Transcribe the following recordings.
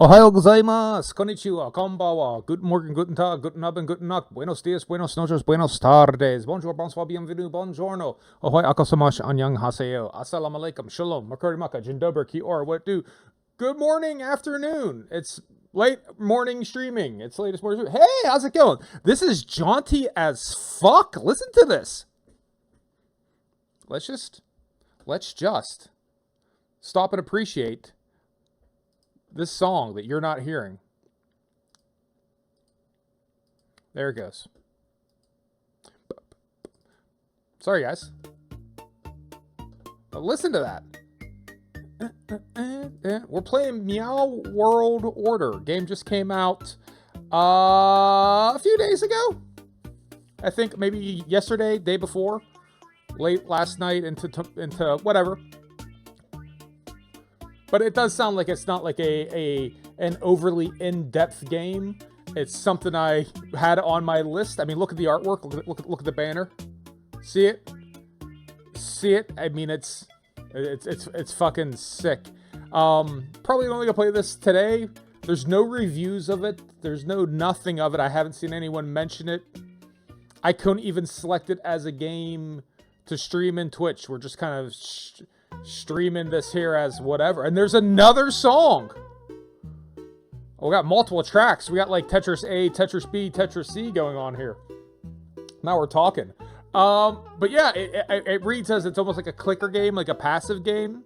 Ohayo gozaimasu, konnichiwa, konbanwa, guten Morgen, guten Tag, guten Abend, guten Nacht, buenos dias, buenos noches, buenos tardes, bonjour, bonsoir, bienvenue, buongiorno, ahoy, akosamash, annyeong haseyo, assalamu alaikum, shalom, makuri maka, jindober, ki or, what do? Good morning, afternoon. It's late morning streaming. It's latest morning streaming. Hey, how's it going? This is jaunty as fuck. Listen to this. Let's just stop and appreciate this song that you're not hearing. There it goes. Sorry, guys. But listen to that. We're playing Meow World Order. Game just came out a few days ago. I think maybe yesterday, day before, late last night into whatever. But it does sound like it's not like an overly in-depth game. It's something I had on my list. I mean, look at the artwork. Look at the banner. See it? See it? I mean, it's fucking sick. Probably only gonna play this today. There's no reviews of it. There's no nothing of it. I haven't seen anyone mention it. I couldn't even select it as a game to stream in Twitch. We're just kind of streaming this here as whatever. And there's another song. Oh, we got multiple tracks. We got like Tetris A, Tetris B, Tetris C going on here. Now we're talking. But yeah, it reads as it's almost like a clicker game, like a passive game.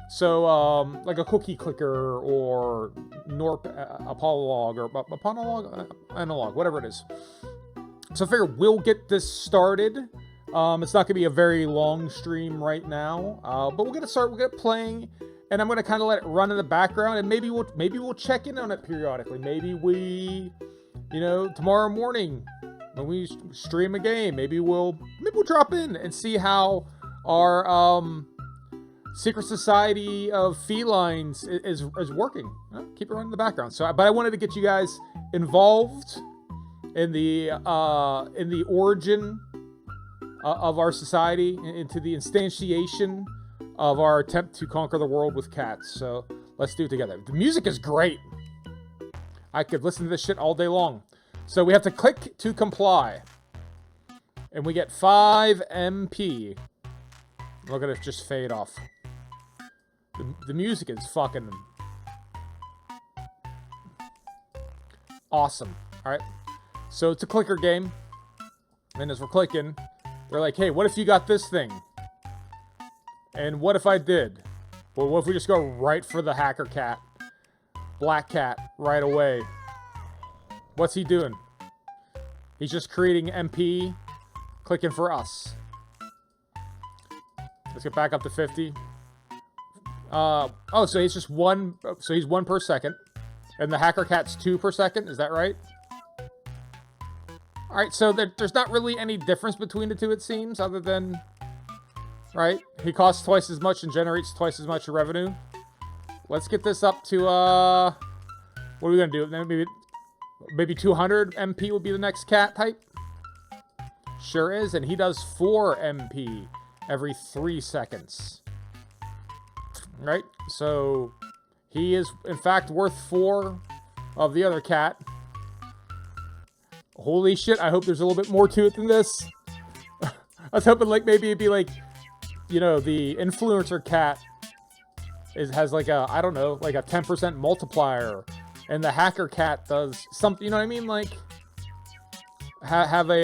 So, like a cookie clicker or Norp Apolog or Apolog, analog, whatever it is. So I figure we'll get this started. It's not going to be a very long stream right now, but we're going to get playing, and I'm going to kind of let it run in the background, and maybe we'll check in on it periodically. Maybe we, tomorrow morning when we stream a game, maybe we'll drop in and see how our secret society of felines is working. Keep it running in the background. But I wanted to get you guys involved in the origin of our society, into the instantiation of our attempt to conquer the world with cats. So let's do it together. The music is great. I could listen to this shit all day long. So we have to click to comply. And we get 5 MP. Look at it just fade off. The music is fucking awesome. Alright. So it's a clicker game. And as we're clicking, they're like, hey, what if you got this thing? And what if I did? Well, what if we just go right for the hacker cat? Black cat, right away. What's he doing? He's just creating MP, clicking for us. Let's get back up to 50. So he's just one, so he's 1 per second. And the hacker cat's 2 per second, is that right? Alright, so there's not really any difference between the two, it seems, other than, right? He costs twice as much and generates twice as much revenue. Let's get this up to, what are we gonna do? Maybe 200 MP will be the next cat type? Sure is, and he does 4 MP every 3 seconds. Right? So, he is, in fact, worth 4 of the other cat. Holy shit, I hope there's a little bit more to it than this. I was hoping like maybe it'd be like, the influencer cat has like a, I don't know, like a 10% multiplier. And the hacker cat does something, you know what I mean? Like, have a,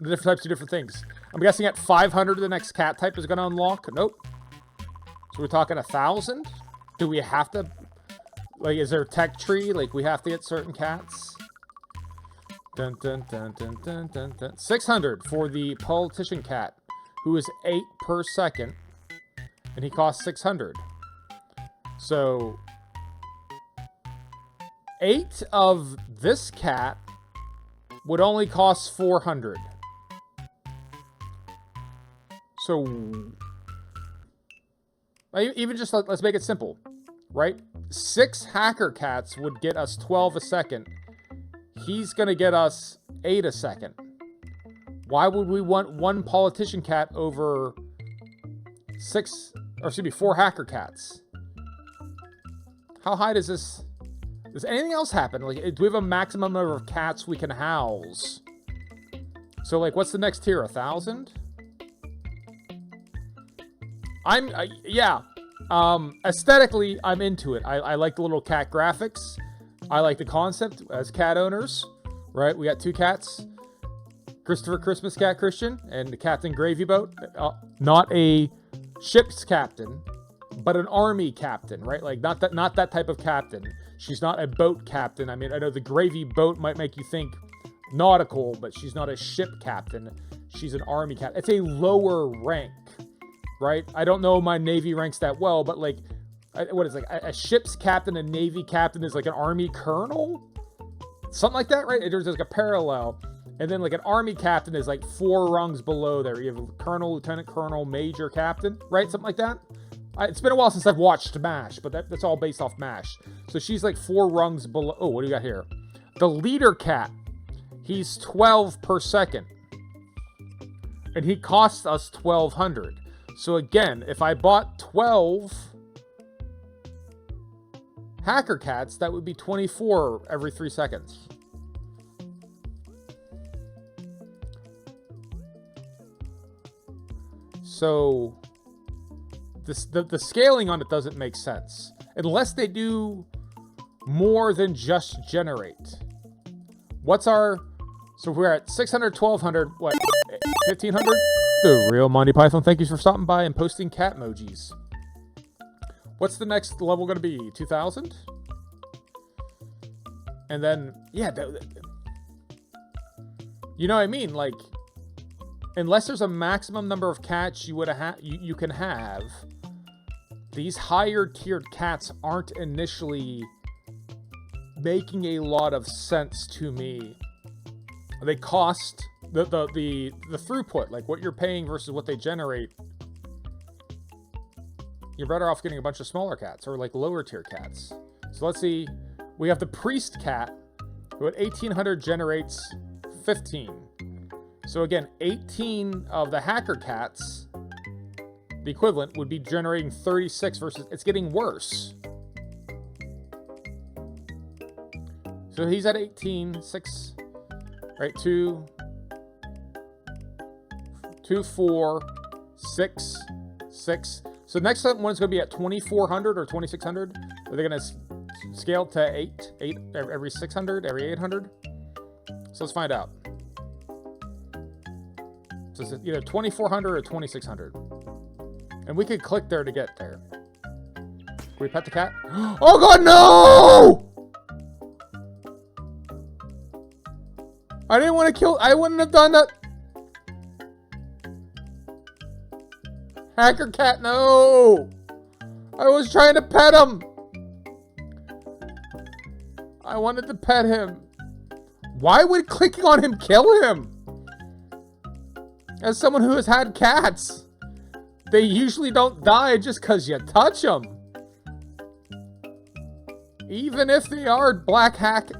the different types of different things. I'm guessing at 500 the next cat type is going to unlock. Nope. So we're talking 1,000? Do we have to, like, is there a tech tree? Like, we have to get certain cats? Dun, dun, dun, dun, dun, dun, dun. 600 for the politician cat, who is 8 per second, and he costs 600. So, 8 of this cat would only cost 400. So, even just let's make it simple, right? 6 hacker cats would get us 12 a second. He's going to get us 8 a second. Why would we want 1 politician cat over 4 hacker cats? How high does this... Does anything else happen? Like, do we have a maximum number of cats we can house? So, like, what's the next tier? 1,000? Yeah. Aesthetically, I'm into it. I like the little cat graphics. I like the concept as cat owners, right? We got 2 cats. Christopher Christmas Cat Christian and the Captain Gravy Boat. Not a ship's captain, but an army captain, right? Like, not that type of captain. She's not a boat captain. I mean, I know the Gravy Boat might make you think nautical, but she's not a ship captain. She's an army captain. It's a lower rank, right? I don't know my Navy ranks that well, but like, what is like a ship's captain, a Navy captain is like an army colonel? Something like that, right? There's like a parallel. And then like an army captain is like 4 rungs below there. You have colonel, lieutenant colonel, major captain, right? Something like that. It's been a while since I've watched MASH, but that's all based off MASH. So she's like 4 rungs below. Oh, what do you got here? The leader cat. He's 12 per second. And he costs us 1,200. So again, if I bought 12 hacker cats, that would be 24 every 3 seconds. So the scaling on it doesn't make sense. Unless they do more than just generate. What's our... So we're at 600, 1,200, what, 1,500? The real Monty Python, thank you for stopping by and posting cat emojis. What's the next level going to be? 2,000? And then, yeah, you know what I mean? Like, unless there's a maximum number of cats you can have, these higher tiered cats aren't initially making a lot of sense to me. They cost the throughput, like what you're paying versus what they generate. You're better off getting a bunch of smaller cats or like lower tier cats. So let's see. We have the priest cat who at 1,800 generates 15. So again, 18 of the hacker cats, the equivalent, would be generating 36 versus... It's getting worse. So he's at 18, 6, right? 2, 4, 6, 6. So next one's going to be at 2,400 or 2,600. Are they going to scale to 8 every 600, every 800? So let's find out. So it's either 2,400 or 2,600. And we could click there to get there. Can we pet the cat? Oh god, no! I didn't want to kill... I wouldn't have done that. Hacker cat, no! I was trying to pet him. I wanted to pet him. Why would clicking on him kill him? As someone who has had cats, they usually don't die just because you touch them. Even if they are black hat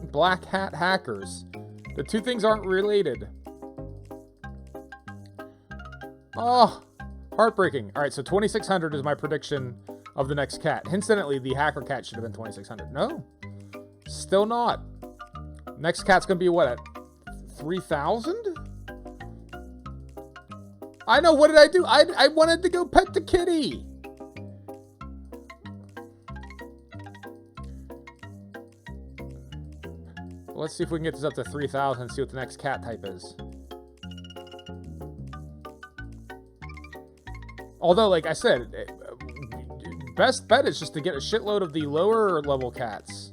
hackers. The two things aren't related. Oh, heartbreaking. All right, so 2,600 is my prediction of the next cat. Incidentally, the hacker cat should have been 2,600. No, still not. Next cat's going to be what, at 3,000? I know, what did I do? I wanted to go pet the kitty. Let's see if we can get this up to 3,000 and see what the next cat type is. Although, like I said, best bet is just to get a shitload of the lower level cats.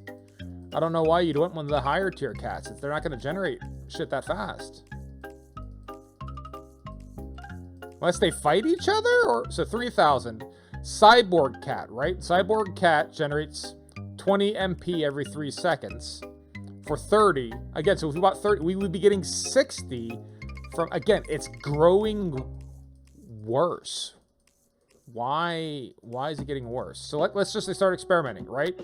I don't know why you'd want one of the higher tier cats if they're not going to generate shit that fast. Unless they fight each other? Or so 3,000. Cyborg cat, right? Cyborg cat generates 20 MP every 3 seconds. For 30. Again, so if we bought 30, we would be getting 60 from... Again, it's growing worse. Why is it getting worse? So let's just start experimenting, right?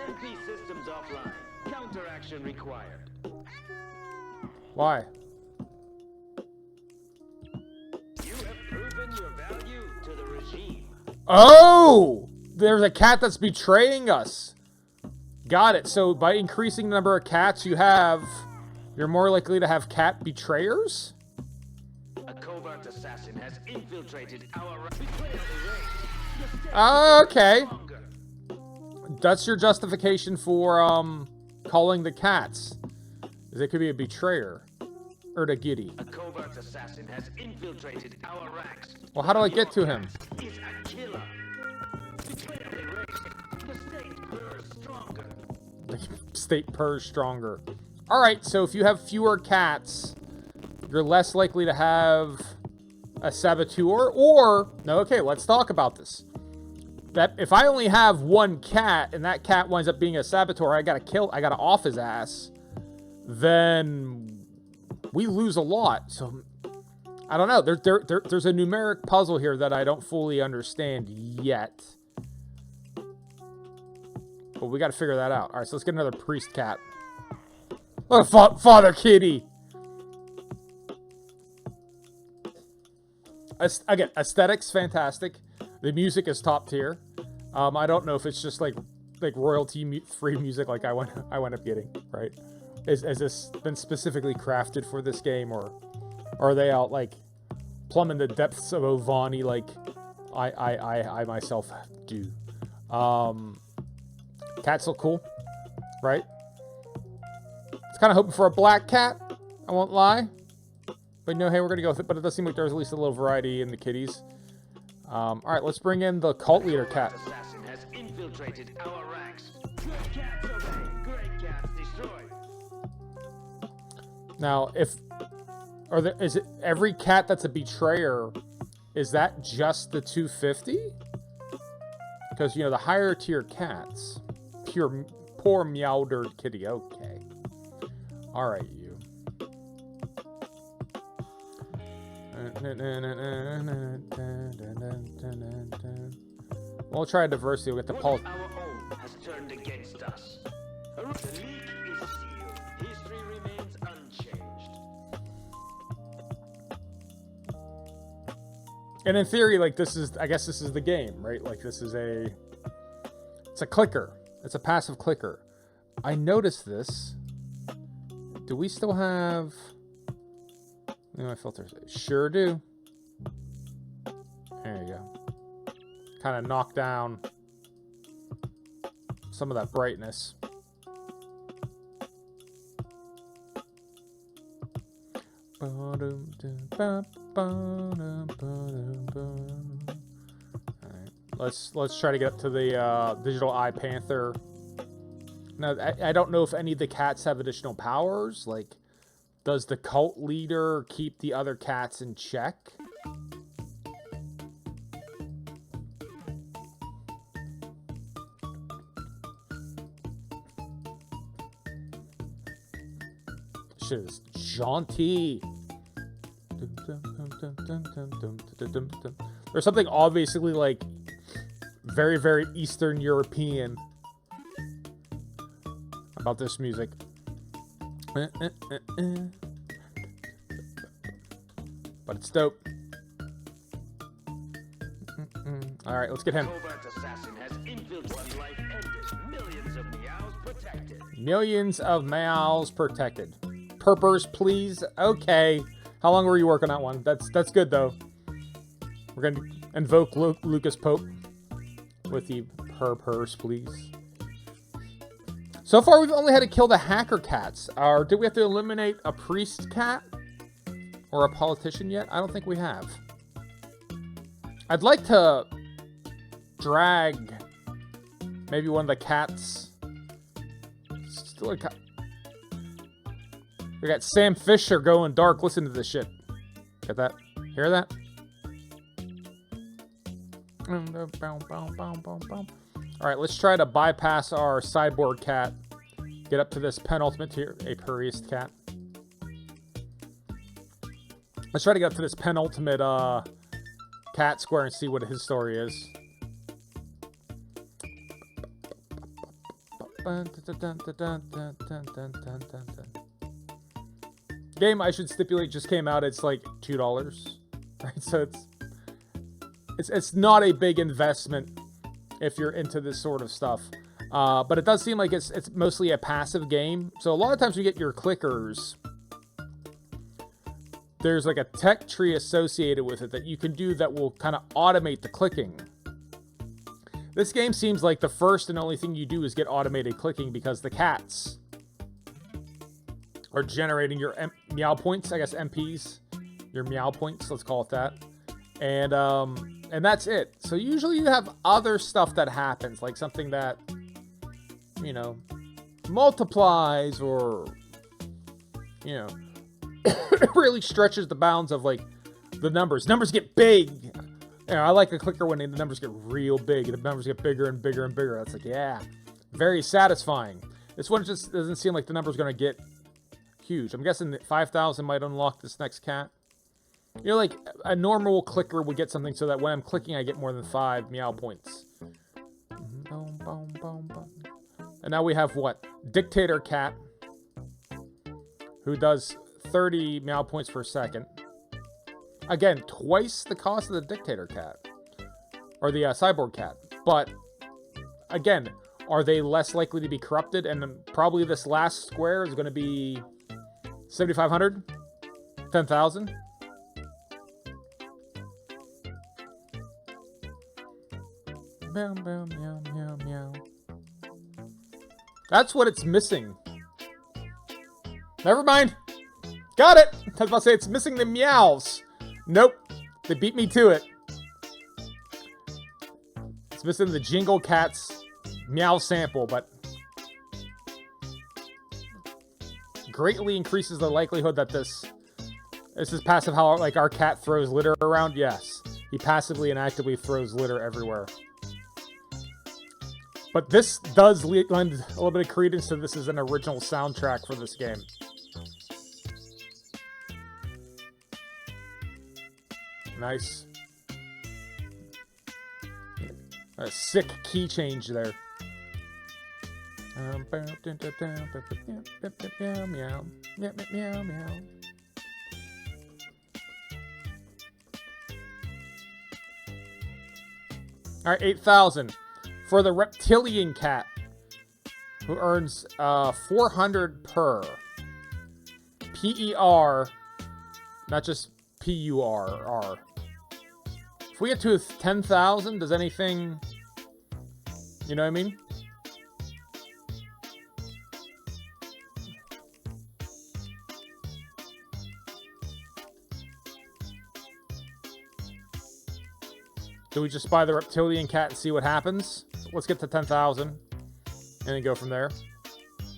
MP systems offline. Counteraction required. Why? Oh! There's a cat that's betraying us. Got it. So by increasing the number of cats you have, you're more likely to have cat betrayers? A covert assassin has infiltrated our betrayal erased. Okay. That's your justification for calling the cats. Is it could be a betrayer. Or the giddy. A covert assassin has infiltrated our ranks. Well, how do I get to him? Is a killer. Betrayal erased. The state grows stronger. The state purrs stronger. Alright, so if you have fewer cats, you're less likely to have a saboteur, or... No, okay, let's talk about this. That if I only have one cat, and that cat winds up being a saboteur, I gotta off his ass, then we lose a lot. So, I don't know. There's a numeric puzzle here that I don't fully understand yet. But we gotta figure that out. Alright, so let's get another priest cat. Look at Father Kitty! Again, aesthetics, fantastic. The music is top tier. I don't know if it's just like royalty-free music like I went up getting, right? Has this been specifically crafted for this game, or are they out like plumbing the depths of Ovani like I myself do? Cats look cool, right? It's kind of hoping for a black cat, I won't lie. But no, hey, we're gonna go with it. But it does seem like there's at least a little variety in the kitties. Alright, let's bring in the cult leader cat. Assassin has infiltrated our ranks. Good cats obey. Great cats destroy. Now, is it every cat that's a betrayer, is that just the 250? Because, you know, the higher tier cats, poor meowdered kitty, okay. Alright, you. We'll try diversity. We'll get the Our own has turned against us. The leak is sealed. History remains unchanged. And in theory, like, I guess this is the game, right? Like, it's a clicker. It's a passive clicker. I noticed this. Do we still have... my filters? Sure do. There you go. Kind of knock down some of that brightness. Alright, let's try to get up to the digital eye panther. Now, I don't know if any of the cats have additional powers. Like, does the cult leader keep the other cats in check? Shit is jaunty. There's something obviously like very, very Eastern European about this music. But it's dope. Alright, let's get him. Covert assassin has infiltrated. Life ended. Millions of meows protected. Millions of meows protected. Purpers, please. Okay. How long were you working on that one? That's good though. We're gonna invoke Lucas Pope with the purpers, please. So far, we've only had to kill the hacker cats. Or did we have to eliminate a priest cat? Or a politician yet? I don't think we have. I'd like to drag maybe one of the cats. Still a cat. We got Sam Fisher going dark. Listen to this shit. Get that? Hear that? Alright, let's try to bypass our cyborg cat. Get up to this penultimate tier, a priest cat. Let's try to get up to this penultimate cat square and see what his story is. Game, I should stipulate, just came out. It's like $2, right? So it's not a big investment if you're into this sort of stuff. But it does seem like it's mostly a passive game. So a lot of times you get your clickers, there's like a tech tree associated with it that you can do that will kind of automate the clicking. This game seems like the first and only thing you do is get automated clicking because the cats are generating your meow points, I guess MPs, your meow points, let's call it that. And that's it. So usually you have other stuff that happens, like something that, you know, multiplies or, you know, really stretches the bounds of like the numbers. Numbers get big. You know, I like the clicker when the numbers get real big. The numbers get bigger and bigger and bigger. That's like, yeah, very satisfying. This one just doesn't seem like the number's going to get huge. I'm guessing that 5,000 might unlock this next cat. You know, like a normal clicker would get something so that when I'm clicking, I get more than 5 meow points. Boom, boom, boom, boom. And now we have what? Dictator Cat, who does 30 meow points per second. Again, twice the cost of the Dictator Cat. Or the Cyborg Cat. But, again, are they less likely to be corrupted? And probably this last square is going to be 7,500? 10,000? Meow, meow, meow, meow, meow. That's what it's missing. Never mind. Got it. I was about to say it's missing the meows. Nope. They beat me to it. It's missing the Jingle Cats meow sample, but greatly increases the likelihood that this is passive, how like our cat throws litter around. Yes. He passively and actively throws litter everywhere. But this does lend a little bit of credence to this as an original soundtrack for this game. Nice. A sick key change there. Meow, meow, meow. Alright, 8,000. For the Reptilian Cat, who earns 400 per. PER, not just PUR. If we get to 10,000, does anything, you know what I mean? Do we just buy the Reptilian Cat and see what happens? Let's get to 10,000 and then go from there.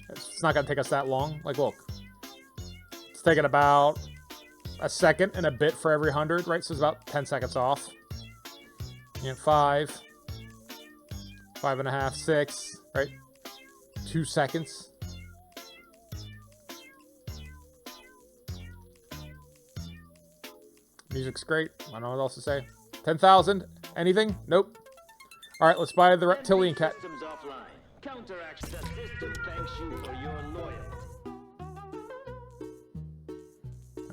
It's not going to take us that long. Like, look. It's taking about a second and a bit for every 100, right? So it's about 10 seconds off. You know, 5, 5.5, 6, right? 2 seconds. Music's great. I don't know what else to say. 10,000. Anything? Nope. All right, let's buy the Reptilian Cat. Systems offline. Counteract the system thanks you for your loyalty.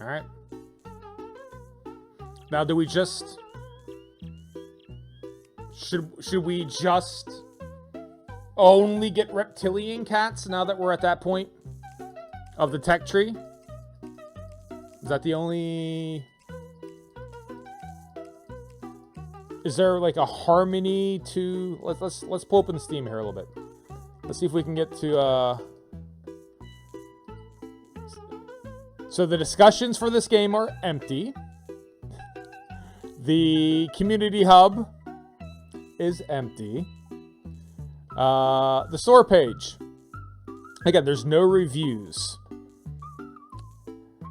All right. Now, do we just... Should we just only get Reptilian Cats now that we're at that point of the tech tree? Is that the only... Is there like a harmony to... Let's pull open Steam here a little bit. Let's see if we can get to... So the discussions for this game are empty. The community hub is empty. The store page. Again, there's no reviews.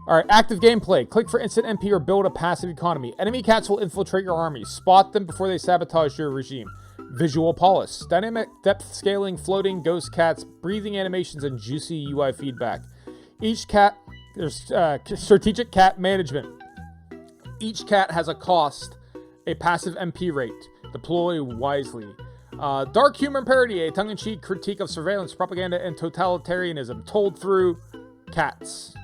Alright, active gameplay. Click for instant MP or build a passive economy. Enemy cats will infiltrate your army. Spot them before they sabotage your regime. Visual polish. Dynamic depth scaling, floating, ghost cats, breathing animations, and juicy UI feedback. Each cat... There's strategic cat management. Each cat has a cost, a passive MP rate. Deploy wisely. Dark humor and parody, a tongue-in-cheek critique of surveillance, propaganda, and totalitarianism, told through cats.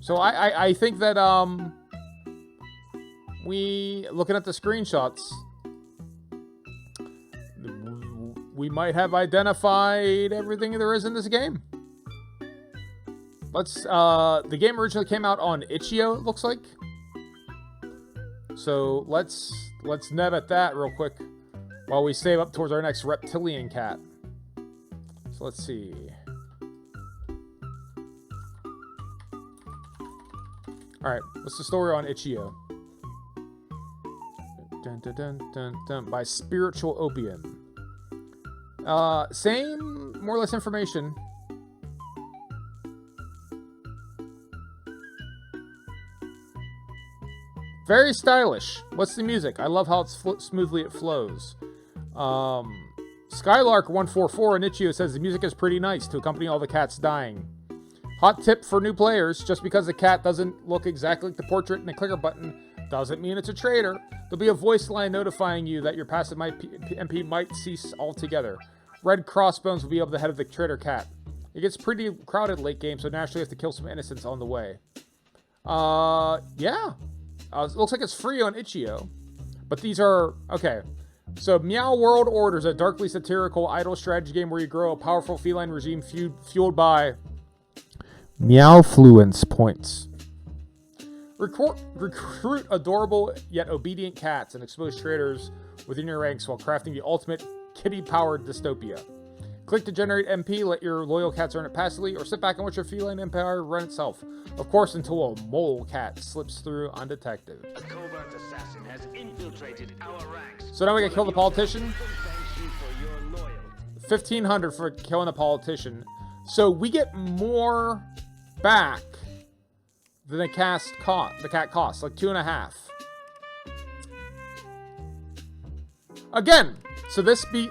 So I think that looking at the screenshots, we might have identified everything there is in this game. The game originally came out on Itch.io, it looks like. So let's net at that real quick while we save up towards our next reptilian cat. So let's see. Alright, what's the story on Itch.io? Dun, dun, dun, dun, dun, by Spiritual Opium. Same, more or less information. Very stylish. What's the music? I love how smoothly it flows. Skylark144 in Itch.io says the music is pretty nice to accompany all the cats dying. Hot tip for new players, just because the cat doesn't look exactly like the portrait and the clicker button doesn't mean it's a traitor. There'll be a voice line notifying you that your passive MP might cease altogether. Red Crossbones will be able to head of the traitor cat. It gets pretty crowded late game, so naturally you have to kill some innocents on the way. Yeah. It looks like it's free on Itch.io. But these are... Okay. So, Meow World Order is a darkly satirical idle strategy game where you grow a powerful feline regime fueled by... Meowfluence points. Recruit adorable yet obedient cats and expose traitors within your ranks while crafting the ultimate kitty-powered dystopia. Click to generate MP, let your loyal cats earn it passively, or sit back and watch your feline empire run itself. Of course, until a mole cat slips through undetected. A covert assassin has infiltrated our ranks. So now we can kill the politician. Thank you for your loyalty. 1,500 for killing the politician. So we get more back than the cat costs, like 2.5. Again, so this beat...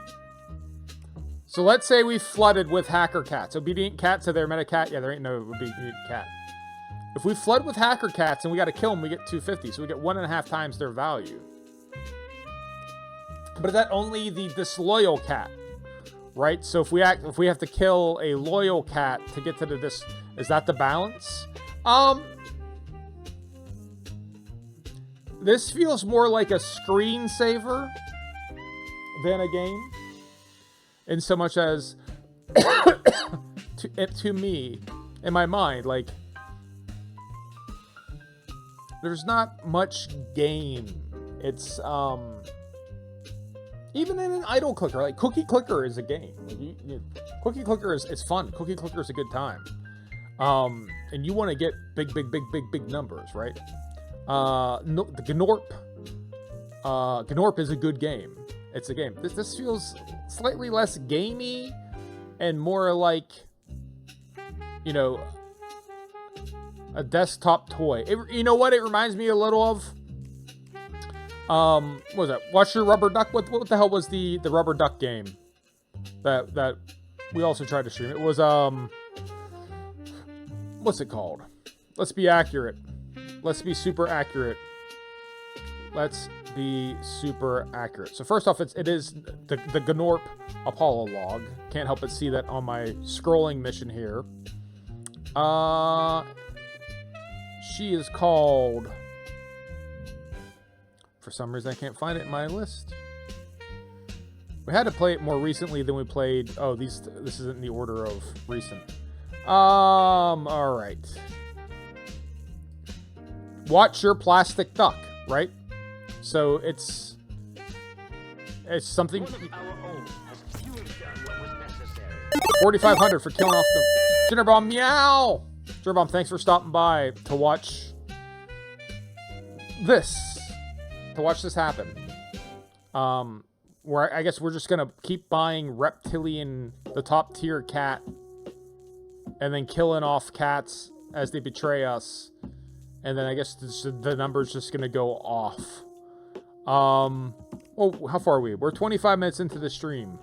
So let's say we flooded with hacker cats. Obedient cat, so they're meta cat. Yeah, there ain't no obedient cat. If we flood with hacker cats and we got to kill them, we get 250. So we get 1.5 times their value. But is that only the disloyal cat? Right? So if we have to kill a loyal cat to get to the is that the balance? This feels more like a screensaver than a game. In so much as, to me, in my mind, like, there's not much game. It's, even in an idle clicker, like Cookie Clicker is a game. Like Cookie Clicker is fun. Cookie Clicker is a good time. And you want to get big numbers, right? The Gnorp. Gnorp is a good game. It's a game. This feels slightly less gamey and more like, you know, a desktop toy. You know what it reminds me a little of? What was that? Watch Your Rubber Duck? What the hell was the Rubber Duck game that we also tried to stream? It was, what's it called? Let's be accurate. Let's be super accurate. Let's be super accurate. So first off, it is the Gnorp Apollo log. Can't help but see that on my scrolling mission here. She is called... For some reason, I can't find it in my list. We had to play it more recently than we played... Oh, this isn't in the order of recent. All right. Watch Your Plastic Duck, right? So it's something. 4,500 for killing off the Jinnerbomb. Meow. Jinnerbomb, thanks for stopping by to watch this. To watch this happen. Where I guess we're just gonna keep buying reptilian, the top tier cat, and then killing off cats as they betray us, and then I guess the number's just gonna go off. Well, how far are we? We're 25 minutes into the stream.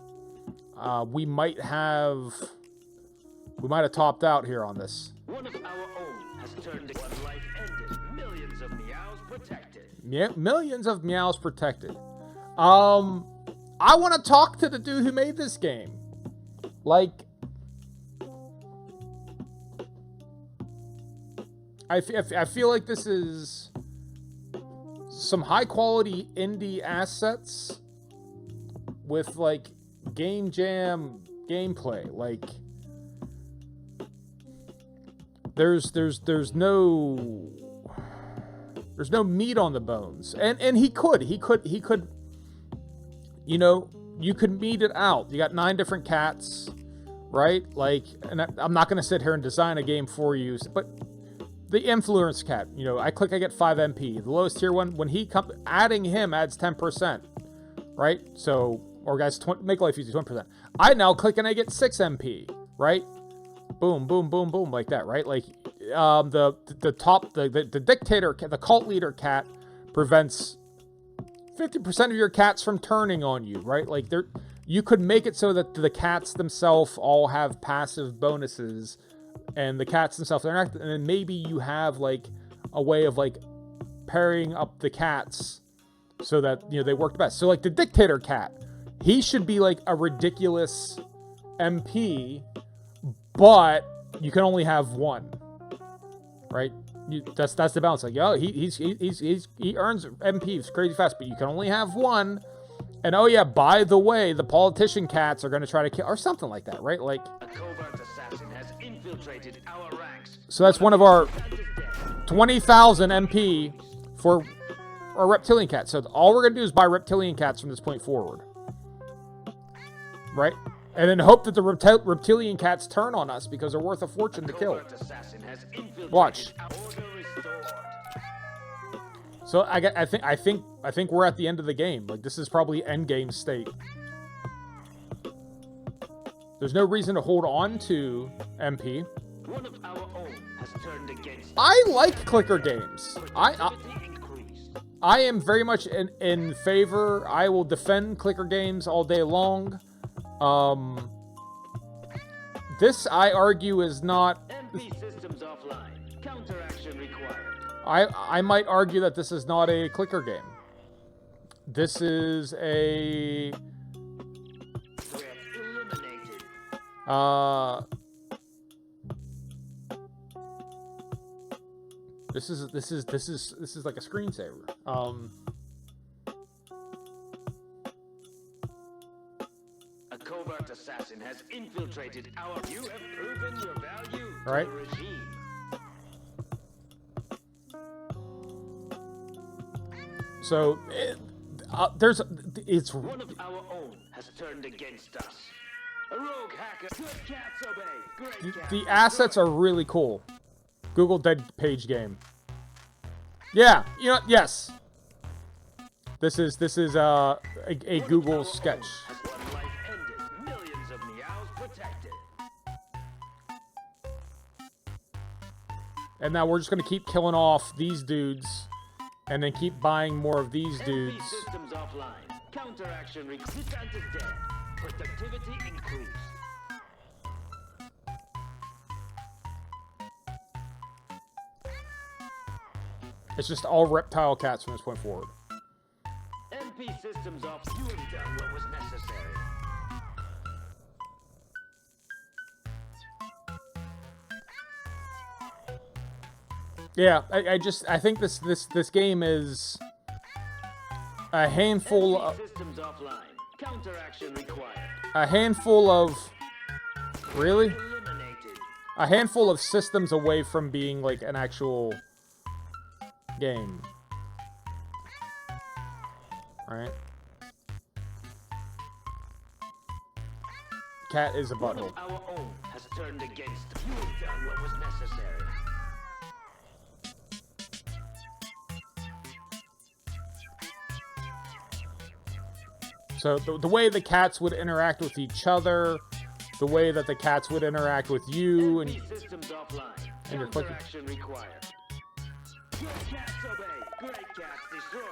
We might have topped out here on this. One of our own has turned one life ended. Millions of meows protected. Yeah, millions of meows protected. I want to talk to the dude who made this game. Like, I feel like this is some high quality indie assets with like game jam gameplay. Like there's no meat on the bones, and he could, you know, you could meet it out. You got 9 different cats, right? Like, and I'm not going to sit here and design a game for you, but the influence cat, you know, I click, I get 5 MP. The lowest tier one, when he comes, adding him adds 10%, right? So, or guys, make life easy, 20%. I now click and I get 6 MP, right? Boom, boom, boom, boom, like that, right? Like, the dictator, the cult leader cat prevents 50% of your cats from turning on you, right? Like, you could make it so that the cats themselves all have passive bonuses, and the cats themselves interact, and then maybe you have like a way of like pairing up the cats so that, you know, they work the best. So like the dictator cat, he should be like a ridiculous MP, but you can only have one, right? That's the balance. Like, yo, he earns MPs crazy fast, but you can only have one. And oh yeah, by the way, the politician cats are going to try to kill, or something like that, right? Like, A covert assassin has infiltrated our ranks. so that's one of our 20,000 MP for our reptilian cat. So all we're going to do is buy reptilian cats from this point forward, right? And then hope that the reptilian cats turn on us because they're worth a fortune to kill. Watch. So I think we're at the end of the game. Like, this is probably end game state. There's no reason to hold on to MP. One of our own has turned against us. I like clicker games. I am very much in favor. I will defend clicker games all day long. This, I argue, is not... MP systems offline. Counteraction required. I might argue that this is not a clicker game. This is a... Threat eliminated. This is like a screensaver. A covert assassin has infiltrated our... You have proven your value to Right. the regime. So it's One of our own has turned against us. A rogue hacker. Good cats obey. Great cats. the assets are really cool. Google dead page game. Yeah, you know, yes. This is a Google sketch. Has one life ended. Millions of meows protected. And now we're just gonna keep killing off these dudes, and then keep buying more of these MP dudes. systems offline. Counteraction required. Is dead. Productivity increased. It's just all reptile cats from this point forward. MP systems off. You have done what was necessary. Yeah, I think this game is a handful MP of systems offline. Counteraction required. a handful of really Eliminated. a handful of systems away from being like an actual game. Right? Cat is a One butthole. of our own has turned against us. You have done what was necessary. So the way the cats would interact with each other, the way that the cats would interact with you, and MP systems offline. and you're clicking. Counteraction required. Good cats obey. Great cats destroyed.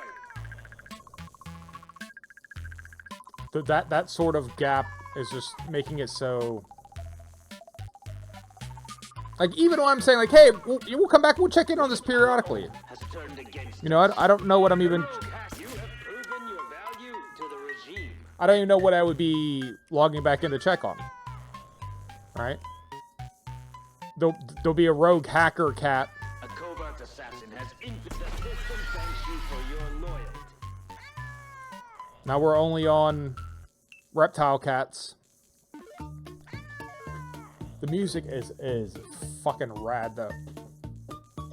that sort of gap is just making it so. Like, even when I'm saying, like, hey, we'll come back, we'll check in on this periodically. Has turned against You know, I don't know what I'm even. Rogue hack. You have proven your value to the regime. I don't even know what I would be logging back in to check on. Right? There'll be a rogue hacker cat. A covert assassin has infiltrated the system. Thanks you for your Now we're only on reptile cats. The music is fucking rad though.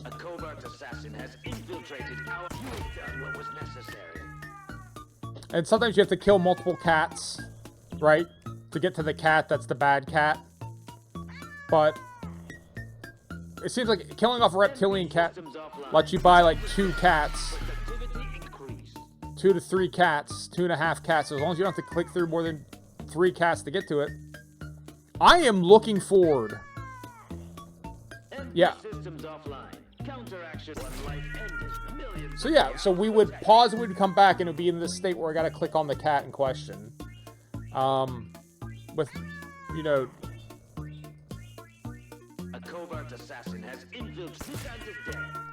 A covert assassin has infiltrated our... You have done what was necessary. And sometimes you have to kill multiple cats, right? To get to the cat that's the bad cat. But it seems like killing off a reptilian cat lets you buy like 2 cats. 2 to 3 cats, 2.5 cats. So as long as you don't have to click through more than 3 cats to get to it. I am looking forward. Yeah. So yeah, so we would pause and we'd come back and it would be in this state where I gotta click on the cat in question. With, you know... A covert assassin has infiltrated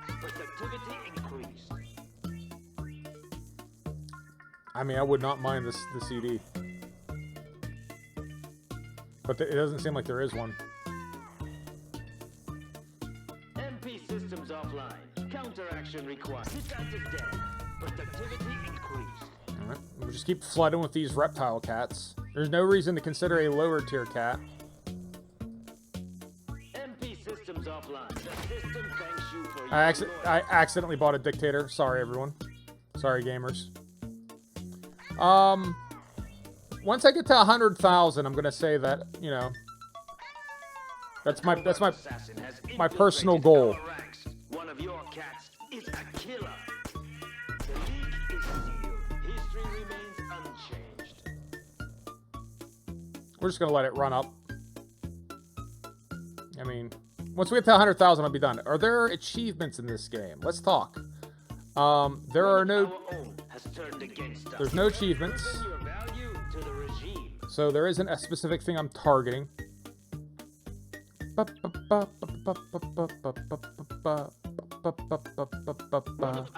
productivity increased. I mean, I would not mind the CD. But it doesn't seem like there is one. MP systems offline. Counteraction required. Productivity increased. Alright, we'll just keep flooding with these reptile cats. There's no reason to consider a lower tier cat. MP systems offline. The system thanks you for I accidentally bought a dictator. Sorry, everyone. Sorry, gamers. Once I get to 100,000, I'm gonna say that, you know, that's my personal goal. One of your cats is a killer. The leak is sealed. History remains unchanged. We're just gonna let it run up. I mean, once we get to 100,000, I'll be done. Are there achievements in this game? Let's talk. There are no... There's no achievements. So there isn't a specific thing I'm targeting. One of our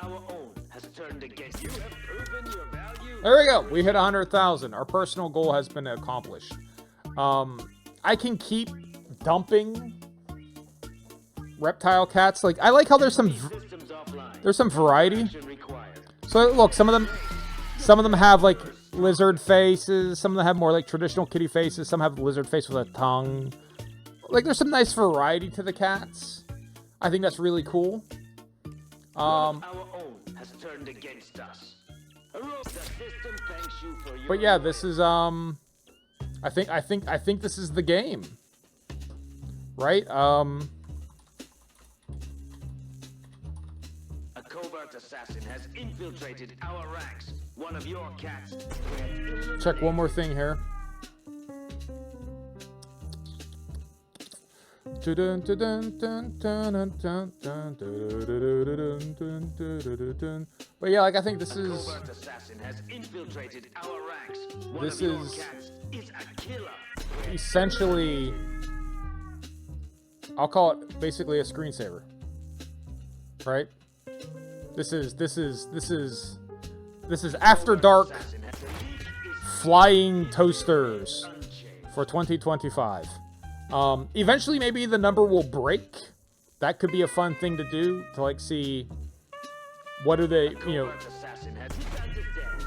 own has turned against you. Have proven your value. There we go. We hit 100,000. Our personal goal has been accomplished. I can keep dumping reptile cats. Like, I like how there's some variety. So look, some of them have like lizard faces. Some of them have more like traditional kitty faces. Some have lizard face with a tongue. Like, there's some nice variety to the cats. I think that's really cool. Our own has turned against us. But yeah, this is I think this is the game. Right? A covert assassin has infiltrated our ranks. One of your cats. Check one more thing here. But yeah, like, I think this is essentially, I'll call it basically a screensaver, right? This is After Dark flying toasters for 2025. Eventually, maybe the number will break. That could be a fun thing to do, to like see what do they, you know,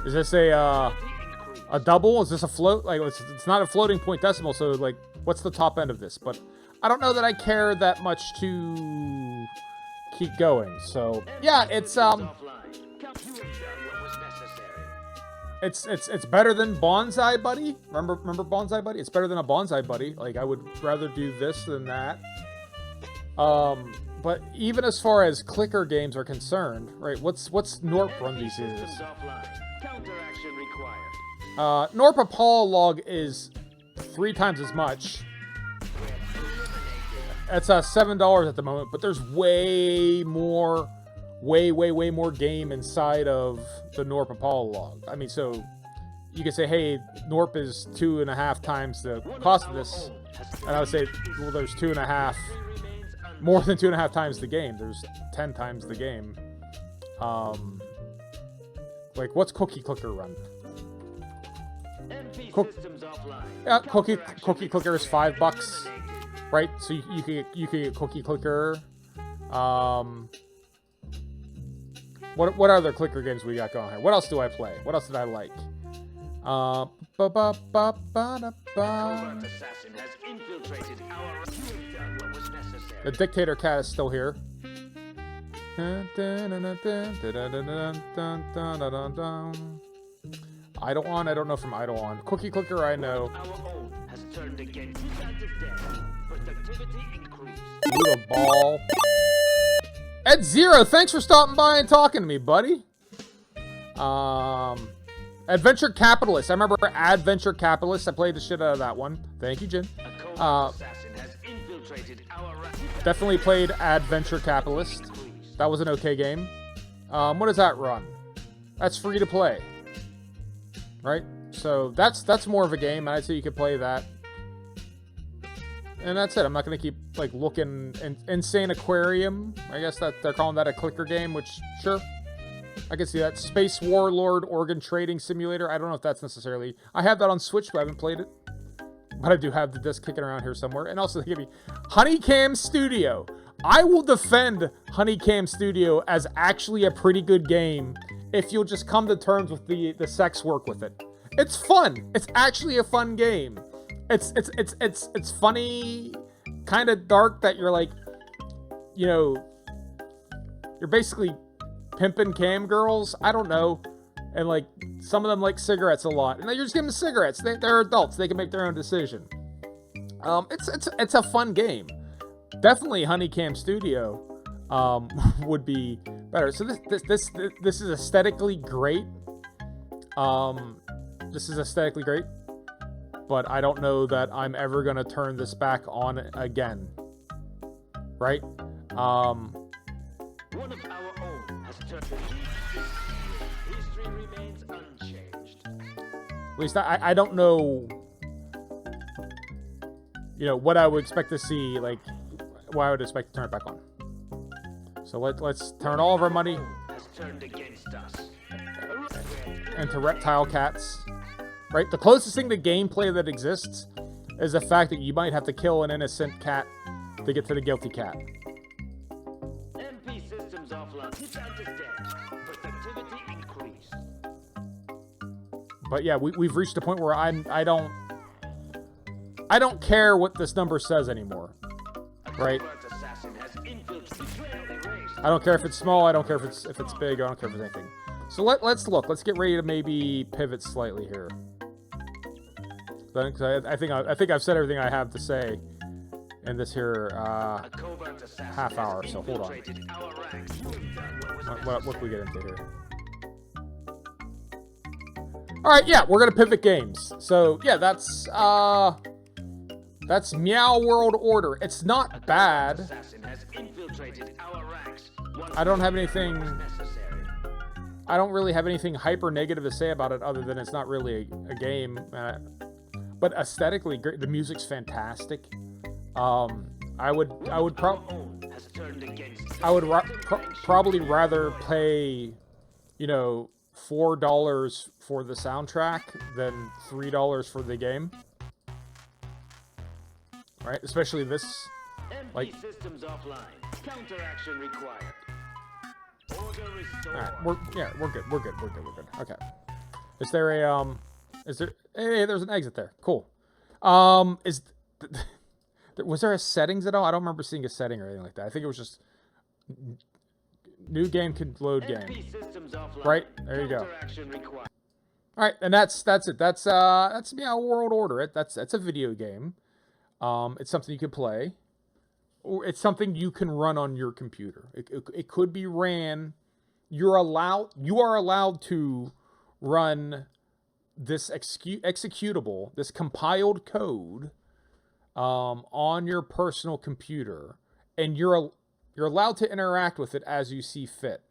is this a double? Is this a float? Like, it's not a floating point decimal, so like, what's the top end of this? But I don't know that I care that much to keep going. So yeah, it's better than Bonsai Buddy. Remember Bonsai Buddy? It's better than a Bonsai Buddy. Like, I would rather do this than that. But even as far as clicker games are concerned, right? What's Norp run these days? Norp Apollo is 3 times as much. It's $7 at the moment, but there's way more game inside of the Norp Apollo log. I mean, so you could say, hey, Norp is 2.5 times the cost of this, and I would say, well, there's 2.5, more than 2.5 times the game. There's 10 times the game. Like, what's Cookie Clicker run? Cookie Clicker is $5, right? So you can get Cookie Clicker. What other clicker games we got going here? What else do I play? What else did I like? Ba ba ba ba da Covert ba. assassin has infiltrated our... You have done what was necessary. The dictator cat is still here. Dun, dun, dun, dun, dun, dun, dun, dun, dun, dun, dun, dun. Eidolon, I don't know from Eidolon. Cookie Clicker, I know. Our own has turned against us dead. Productivity increased. Loot a ball. Ed Zero, thanks for stopping by and talking to me, buddy. Adventure Capitalist. I remember Adventure Capitalist. I played the shit out of that one. Thank you, Jin. A covert assassin has infiltrated our... Definitely played Adventure Capitalist. That was an okay game. What does that run? That's free to play. Right? So that's more of a game, and I'd say you could play that. And that's it. I'm not going to keep, like, looking... Insane Aquarium. I guess that they're calling that a clicker game, which, sure. I can see that. Space Warlord Organ Trading Simulator. I don't know if that's necessarily... I have that on Switch, but I haven't played it. But I do have the disc kicking around here somewhere. And also, they give me Honeycam Studio. I will defend Honeycam Studio as actually a pretty good game if you'll just come to terms with the sex work with it. It's fun. It's actually a fun game. It's funny, kind of dark that you're like, you know, you're basically pimping cam girls. I don't know. And like, some of them like cigarettes a lot. And you're just giving them cigarettes. They're adults. They can make their own decision. It's a fun game. Definitely Honeycam Studio would be better. So this is aesthetically great. This is aesthetically great. But I don't know that I'm ever going to turn this back on again. Right? One of our own has turned... History remains unchanged. At least I don't know, you know, what I would expect to see, like, what I would expect to turn it back on. So let's turn all of our money Has turned against us. into reptile cats. Right? The closest thing to gameplay that exists is the fact that you might have to kill an innocent cat to get to the guilty cat. MP systems offline. Plant is dead. Productivity increased. But yeah, we've reached a point where I don't care what this number says anymore. Right? Covert assassin has infiltrated. Erased. I don't care if it's small, I don't care if it's big, I don't care if it's anything. So let's look. Let's get ready to maybe pivot slightly here. I think I've said everything I have to say in this here A covert assassin half hour. has So hold on. infiltrated our ranks. You have done what was What can we necessary. get into here? All right, yeah, we're gonna pivot games. So yeah, that's Meow World Order. It's not bad. Assassin has infiltrated our ranks. I don't have anything. Necessary. I don't really have anything hyper negative to say about it, other than it's not really a game. But aesthetically, great. The music's fantastic. I would Has turned against us. I would probably rather pay, you know, $4 for the soundtrack than $3 for the game. Right? Especially this. MP Like- systems offline. Counteraction required. Order restored. All right, we're good. We're good. Okay. Is there a Hey, there's an exit there. Cool. Was there a settings at all? I don't remember seeing a setting or anything like that. I think it was just new game could load game. MP systems offline. Right? There you go. Counteraction required. All right, and that's it. That's Meow World Order. That's a video game. It's something you can play, or it's something you can run on your computer. It could be ran. You are allowed to run this executable, this compiled code, on your personal computer, and you're allowed to interact with it as you see fit.